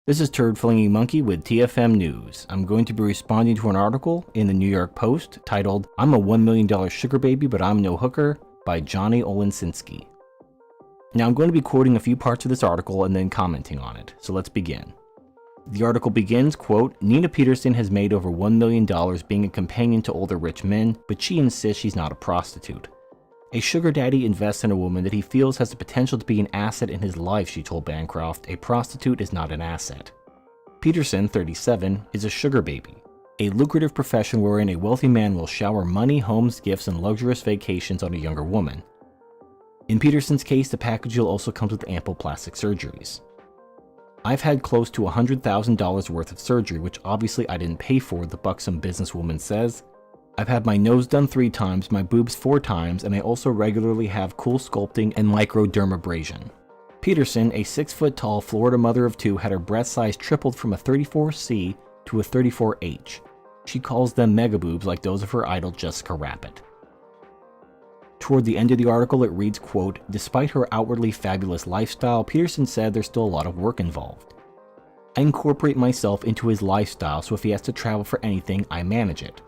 This is Turd Flinging Monkey with TFM News. I'm going to be responding to an article in the New York Post titled, "I'm a $1 million sugar baby, but I'm no hooker," by Johnny Olensinski. Now I'm going to be quoting a few parts of this article and then commenting on it, so let's begin. The article begins, quote, "Nina Peterson has made over $1 million being a companion to older rich men, but she insists she's not a prostitute. A sugar daddy invests in a woman that he feels has the potential to be an asset in his life," she told Bancroft. "A prostitute is not an asset." Peterson, 37, is a sugar baby, a lucrative profession wherein a wealthy man will shower money, homes, gifts, and luxurious vacations on a younger woman. In Peterson's case, the package deal also comes with ample plastic surgeries. "I've had close to $100,000 worth of surgery, which obviously I didn't pay for," the buxom businesswoman says. "I've had my nose done 3 times, my boobs 4 times, and I also regularly have cool sculpting and microdermabrasion." Peterson, a 6-foot-tall Florida mother of 2, had her breast size tripled from a 34C to a 34H. She calls them mega boobs like those of her idol Jessica Rabbit. Toward the end of the article, it reads, quote, "Despite her outwardly fabulous lifestyle, Peterson said there's still a lot of work involved. I incorporate myself into his lifestyle, so if he has to travel for anything, I manage it.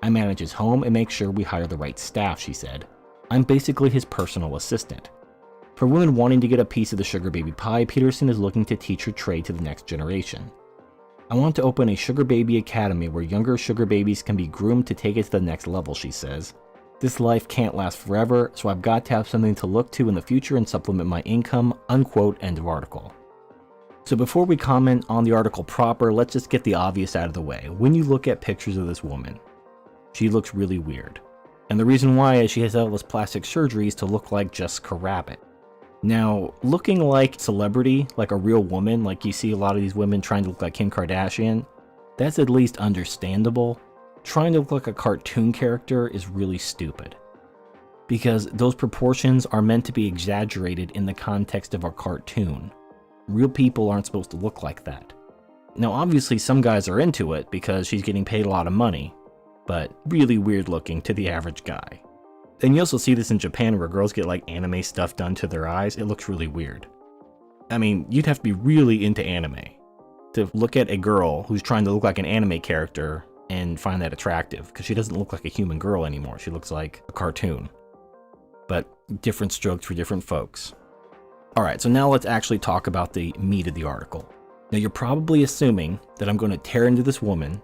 I manage his home and make sure we hire the right staff," she said. "I'm basically his personal assistant." For women wanting to get a piece of the sugar baby pie, Peterson is looking to teach her trade to the next generation. "I want to open a sugar baby academy where younger sugar babies can be groomed to take it to the next level," she says. "This life can't last forever, so I've got to have something to look to in the future and supplement my income," unquote, end of article. So before we comment on the article proper, let's just get the obvious out of the way. When you look at pictures of this woman, she looks really weird. And the reason why is she has all this plastic surgeries to look like Jessica Rabbit. Now, looking like celebrity, like a real woman, like you see a lot of these women trying to look like Kim Kardashian, that's at least understandable. Trying to look like a cartoon character is really stupid. Because those proportions are meant to be exaggerated in the context of a cartoon. Real people aren't supposed to look like that. Now, obviously some guys are into it because she's getting paid a lot of money, but really weird looking to the average guy. And you also see this in Japan where girls get like anime stuff done to their eyes. It looks really weird. I mean, you'd have to be really into anime to look at a girl who's trying to look like an anime character and find that attractive, because she doesn't look like a human girl anymore. She looks like a cartoon. But different strokes for different folks. Alright, so now let's actually talk about the meat of the article. Now you're probably assuming that I'm going to tear into this woman.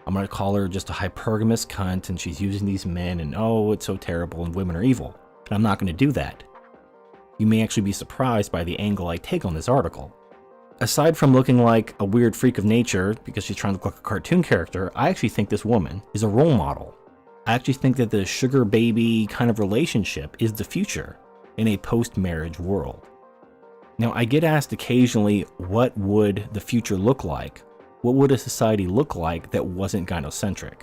I'm going to call her just a hypergamous cunt and she's using these men and oh, it's so terrible and women are evil. But I'm not going to do that. You may actually be surprised by the angle I take on this article. Aside from looking like a weird freak of nature because she's trying to look like a cartoon character, I actually think this woman is a role model. I actually think that the sugar baby kind of relationship is the future in a post-marriage world. Now, I get asked occasionally, what would the future look like? What would a society look like that wasn't gynocentric?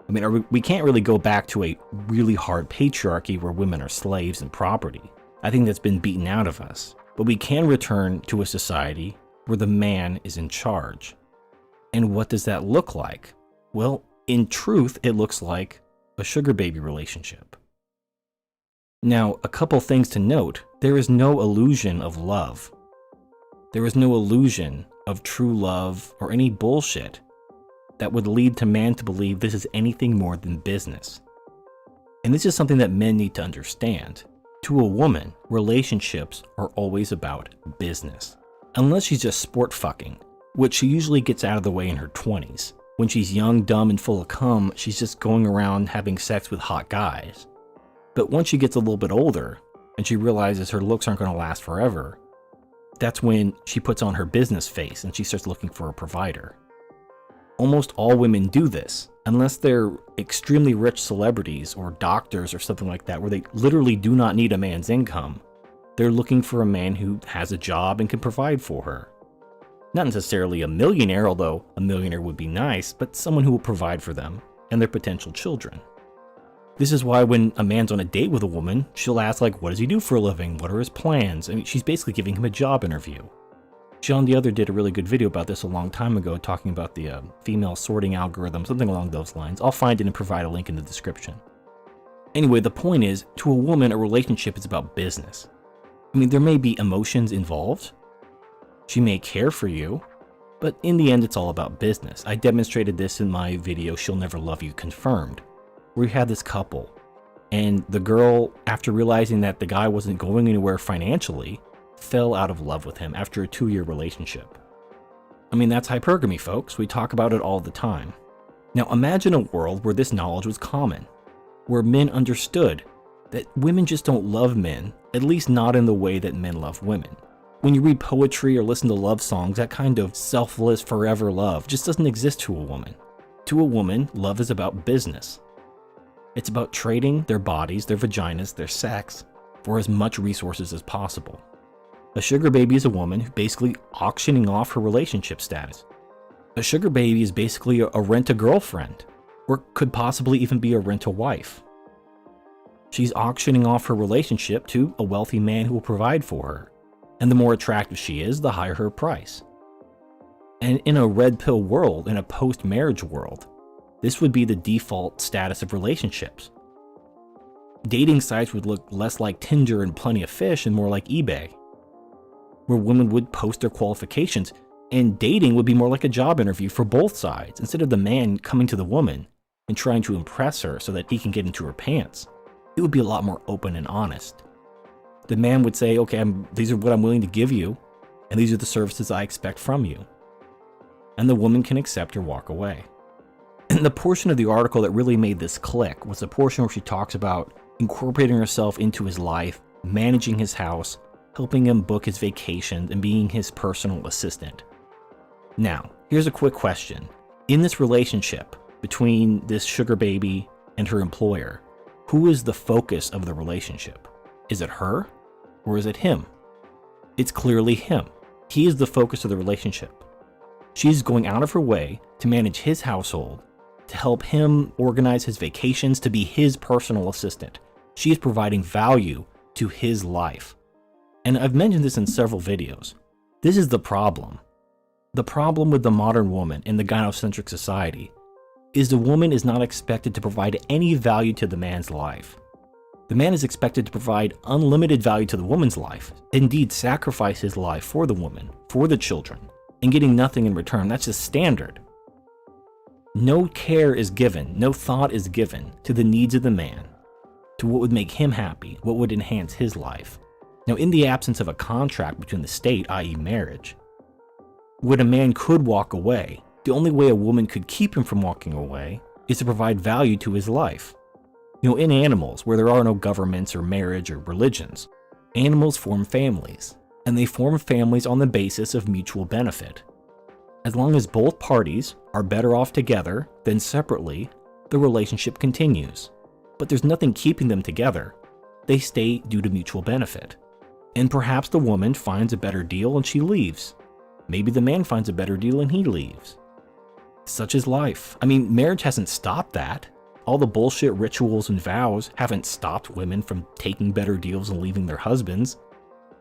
I mean, we can't really go back to a really hard patriarchy where women are slaves and property. I think that's been beaten out of us. But we can return to a society where the man is in charge. And what does that look like? Well, in truth, it looks like a sugar baby relationship. Now, a couple things to note. There is no illusion of love. There is no illusion of true love or any bullshit that would lead to man to believe this is anything more than business. And this is something that men need to understand. To a woman, relationships are always about business. Unless she's just sport fucking, which she usually gets out of the way in her 20s. When she's young, dumb, and full of cum, she's just going around having sex with hot guys. But once she gets a little bit older, and she realizes her looks aren't going to last forever, that's when she puts on her business face and she starts looking for a provider. Almost all women do this, unless they're extremely rich celebrities or doctors or something like that, where they literally do not need a man's income. They're looking for a man who has a job and can provide for her. Not necessarily a millionaire, although a millionaire would be nice, but someone who will provide for them and their potential children. This is why when a man's on a date with a woman, she'll ask like, what does he do for a living? What are his plans? I mean, she's basically giving him a job interview. John the Other did a really good video about this a long time ago, talking about the female sorting algorithm, something along those lines. I'll find it and provide a link in the description. Anyway, the point is, to a woman, a relationship is about business. I mean, there may be emotions involved. She may care for you. But in the end, it's all about business. I demonstrated this in my video, She'll Never Love You Confirmed, where we had this couple, and the girl, after realizing that the guy wasn't going anywhere financially, fell out of love with him after a 2-year relationship. I mean, that's hypergamy, folks. We talk about it all the time. Now imagine a world where this knowledge was common, where men understood that women just don't love men, at least not in the way that men love women. When you read poetry or listen to love songs, that kind of selfless, forever love just doesn't exist to a woman. To a woman, love is about business. It's about trading their bodies, their vaginas, their sex for as much resources as possible. A sugar baby is a woman who basically auctioning off her relationship status. A sugar baby is basically a rent-a-girlfriend, or could possibly even be a rent-a-wife. She's auctioning off her relationship to a wealthy man who will provide for her. And the more attractive she is, the higher her price. And in a red pill world, in a post-marriage world, this would be the default status of relationships. Dating sites would look less like Tinder and Plenty of Fish and more like eBay, where women would post their qualifications, and dating would be more like a job interview for both sides, instead of the man coming to the woman and trying to impress her so that he can get into her pants. It would be a lot more open and honest. The man would say, okay, these are what I'm willing to give you, and these are the services I expect from you. And the woman can accept or walk away. And the portion of the article that really made this click was the portion where she talks about incorporating herself into his life, managing his house, helping him book his vacations, and being his personal assistant. Now, here's a quick question. In this relationship between this sugar baby and her employer, who is the focus of the relationship? Is it her? Or is it him? It's clearly him. He is the focus of the relationship. She's going out of her way to manage his household, to help him organize his vacations, to be his personal assistant. She is providing value to his life. And I've mentioned this in several videos. This is the problem. The problem with the modern woman in the gynocentric society is the woman is not expected to provide any value to the man's life. The man is expected to provide unlimited value to the woman's life, indeed sacrifice his life for the woman, for the children, and getting nothing in return. That's just standard. No care is given, no thought is given to the needs of the man, to what would make him happy, what would enhance his life. Now, in the absence of a contract between the state, i.e. marriage, when a man could walk away, the only way a woman could keep him from walking away is to provide value to his life. You know, in animals, where there are no governments or marriage or religions, animals form families, and they form families on the basis of mutual benefit. As long as both parties are better off together than separately, the relationship continues. But there's nothing keeping them together. They stay due to mutual benefit. And perhaps the woman finds a better deal and she leaves. Maybe the man finds a better deal and he leaves. Such is life. I mean, marriage hasn't stopped that. All the bullshit rituals and vows haven't stopped women from taking better deals and leaving their husbands.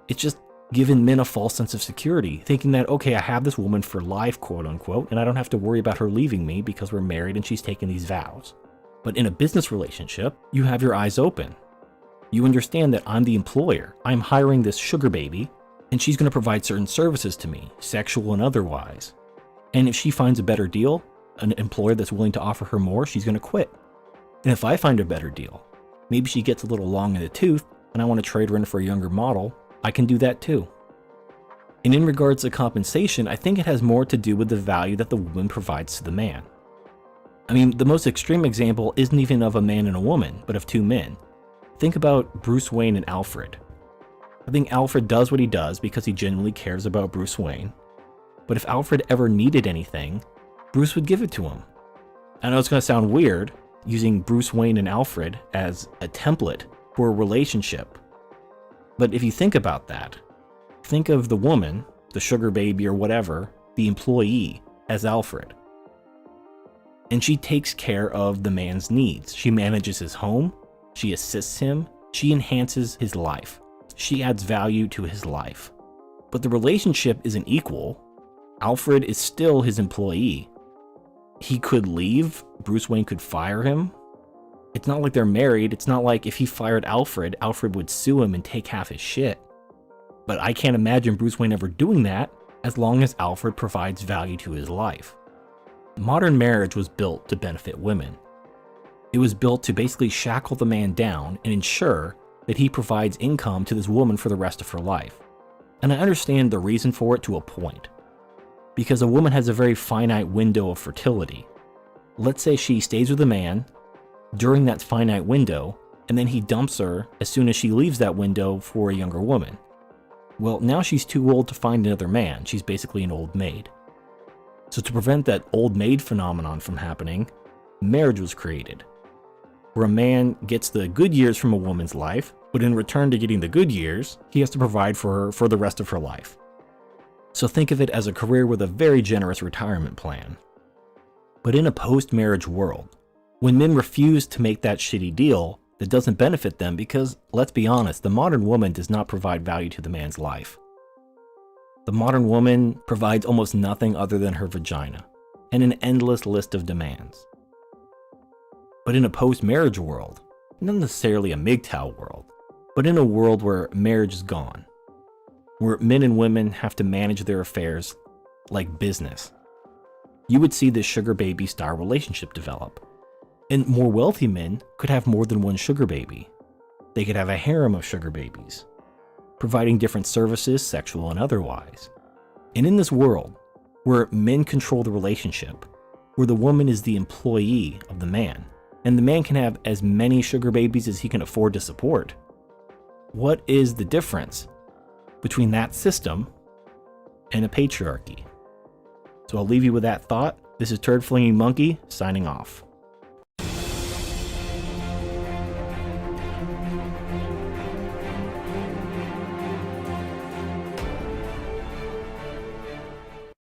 It's just given men a false sense of security, thinking that, okay, I have this woman for life, quote unquote, and I don't have to worry about her leaving me because we're married and she's taken these vows. But in a business relationship, you have your eyes open. You understand that I'm the employer. I'm hiring this sugar baby, and she's going to provide certain services to me, sexual and otherwise. And if she finds a better deal, an employer that's willing to offer her more, she's going to quit. And if I find a better deal, maybe she gets a little long in the tooth and I want to trade her in for a younger model, I can do that too. And in regards to compensation, I think it has more to do with the value that the woman provides to the man. I mean, the most extreme example isn't even of a man and a woman, but of two men. Think about Bruce Wayne and Alfred. I think Alfred does what he does because he genuinely cares about Bruce Wayne. But if Alfred ever needed anything, Bruce would give it to him. I know it's going to sound weird, using Bruce Wayne and Alfred as a template for a relationship. But if you think about that, think of the woman, the sugar baby or whatever, the employee, as Alfred. And she takes care of the man's needs. She manages his home, she assists him, she enhances his life. She adds value to his life. But the relationship isn't equal. Alfred is still his employee. He could leave, Bruce Wayne could fire him. It's not like they're married. It's not like if he fired Alfred, Alfred would sue him and take half his shit. But I can't imagine Bruce Wayne ever doing that. as long as Alfred provides value to his life. Modern marriage was built to benefit women. It was built to basically shackle the man down and ensure that he provides income to this woman for the rest of her life. And I understand the reason for it to a point, because a woman has a very finite window of fertility. Let's say she stays with a man during that finite window, and then he dumps her as soon as she leaves that window for a younger woman. Well, now she's too old to find another man. She's basically an old maid. So to prevent that old maid phenomenon from happening, marriage was created, where a man gets the good years from a woman's life, but in return to getting the good years, he has to provide for her for the rest of her life. So think of it as a career with a very generous retirement plan. But in a post-marriage world, when men refuse to make that shitty deal that doesn't benefit them, because, let's be honest, the modern woman does not provide value to the man's life. The modern woman provides almost nothing other than her vagina and an endless list of demands. But in a post-marriage world, not necessarily a MGTOW world, but in a world where marriage is gone, where men and women have to manage their affairs like business, you would see this sugar baby style relationship develop. And more wealthy men could have more than one sugar baby. They could have a harem of sugar babies, providing different services, sexual and otherwise. And in this world, where men control the relationship, where the woman is the employee of the man, and the man can have as many sugar babies as he can afford to support, what is the difference between that system and a patriarchy? So I'll leave you with that thought. This is Turd Flinging Monkey, signing off.